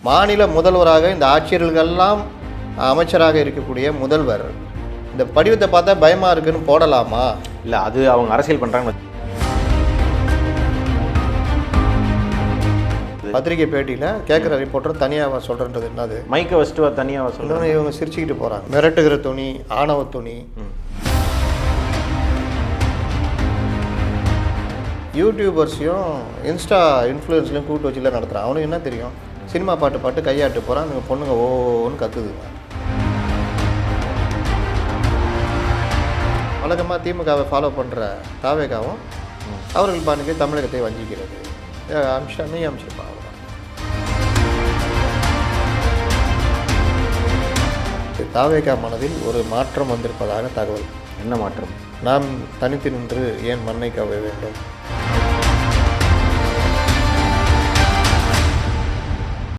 மாநில முதல்வராக இந்த ஆட்சியர்களெல்லாம் அமைச்சராக இருக்கக்கூடிய முதல்வர் இந்த படிவத்தை பார்த்தா பயமாக இருக்குன்னு போடலாமா? இல்லை, அது அவங்க அரசியல் பண்ணுறாங்க. பத்திரிகை பேட்டியில் கேட்குற ரிப்போர்ட்டர் தனியாக சொல்கிறன்றது என்னது? மைக்கை வச்சுட்டு தனியாக சொல்கிறேன். இவங்க சிரிச்சுக்கிட்டு போகிறாங்க. மிரட்டுகிற துணி, ஆணவ துணி. யூடியூபர்ஸையும் இன்ஸ்டா இன்ஃப்ளூயன்ஸ்லையும் கூட்டு வச்சுலாம் நடத்துகிறான். அவனுக்கு என்ன தெரியும்? சினிமா பாட்டு கையாட்டு போகிறான். அந்த பொண்ணுங்க ஓன்னு கத்துதுங்க. வழக்கமாக திமுகவை ஃபாலோ பண்ணுற தாவேகாவும் அவர்கள் பாணிக்கு தமிழகத்தை வஞ்சிக்கிறது. அம்சம் நீ அம்சப்பா. தாவேகா மனதில் ஒரு மாற்றம் வந்திருப்பதாக தகவல். என்ன மாற்றம்? நாம் தனித்து நின்று ஏன் மண்ணை கவ்வை வேண்டும்?